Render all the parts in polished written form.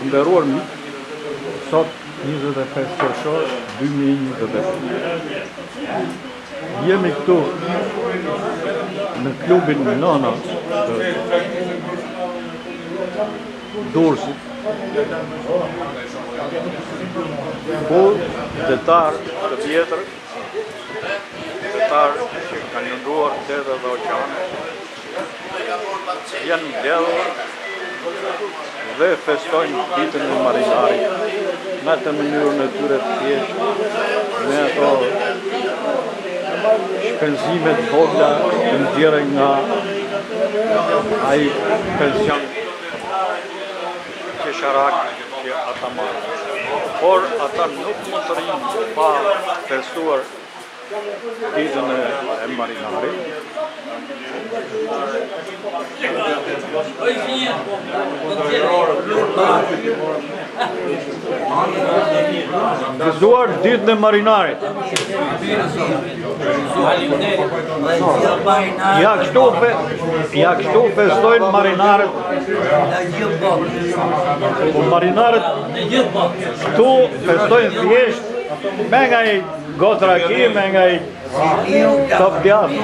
Nderuar miq, sot 25 qershor 2025. Jemi këtu në klubin Nona të Durrësit, ku qytetar të vjetër, qytetar që kanë lënduar detet dhe oqeanet, janë mbledhur dhe festojnë ditën e marinarit në atë mënyrën e tyre të thjeshtë, me ato shpenzimet vogla të nxjerrë nga ai pension qesharak që ata marrin. Por ata nuk mund të rinë pa festuar ditën e marinarit. Gëzuar ditën e marinarit. Ja kështu festojnë marinarët. Po marinarët këtu festojnë thjesht me nga i gotra ki, me nga i top djatë.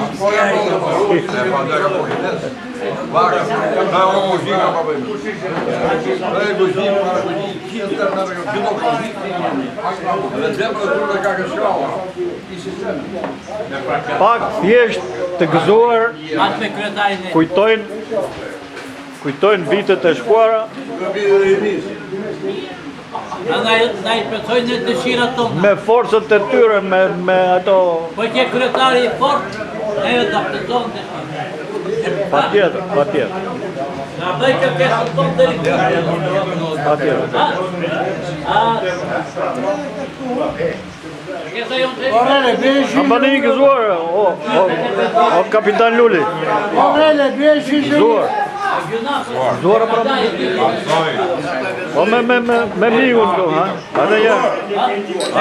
Pak thjesht të gëzuar, kujtojnë vitet e shkuara, me forcët e tyre, me ato... Po që kryetari i fort, ne do të tonë. Patjetër. Na bëj që kesë tonë deri. Patjetër. A bani i gëzuar, o kapitan Luli. Gëzuar. Gëzuar pra o me migun këtu, ha?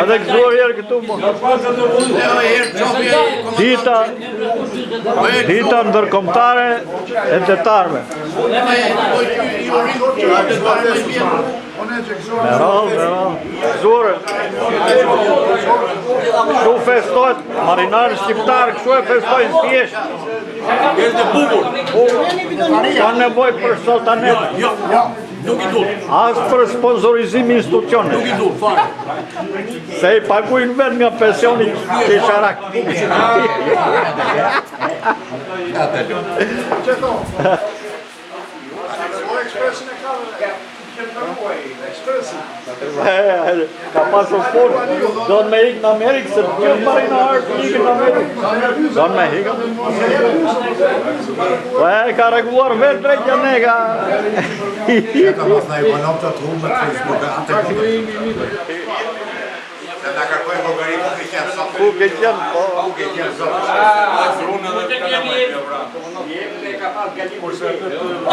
Ade gëzuar jerë këtu, mo. Dita ndërkombëtare e detarme. Me rallë. Gëzuar. Kështu festojt, marinarë shqiptarë, kështu e festojnë thjesht. Ka nevoj për sultanet. Nuk i duhet. As për sponsorizimi institucionit. Nuk i duhet, fare. Se i paguajnë vetë nga pensioni qesharak. Ka pasur fort, do në me ikë në Amerikë, se të gjithë marinarë ikë në Amerikë. Do në me ikë. Ka reguluar vetë drejtja nega. Ka pas në ekonom të trumë të Facebook atë se nga kërkojnë Bulgari ku ke qenë sot. Ku ke qenë, po. Ku ke qenë sot.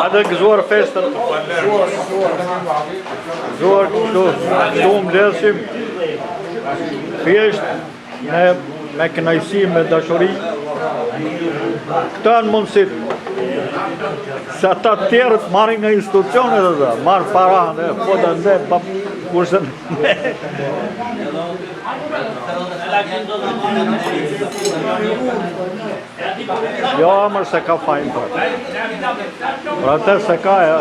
A dhe gëzuar festën. Gëzuar kështu mbledhsim. Thjesht me kënaqësi, me dashuri. Këto janë mundësit. Se ata tjerët marrin nga institucionet dhe marrë para, po të ndë, kurse jo, amër se ka fajnë për. Për atë se ka, ja.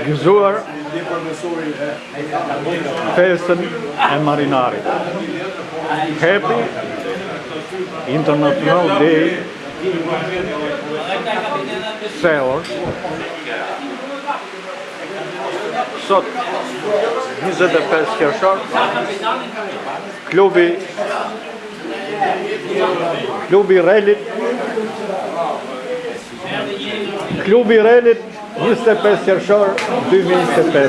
Gëzuar festën e marinarit. Happy International Day Sailors. Sot 25 qershor, klubi Relit 25 qershor 2025.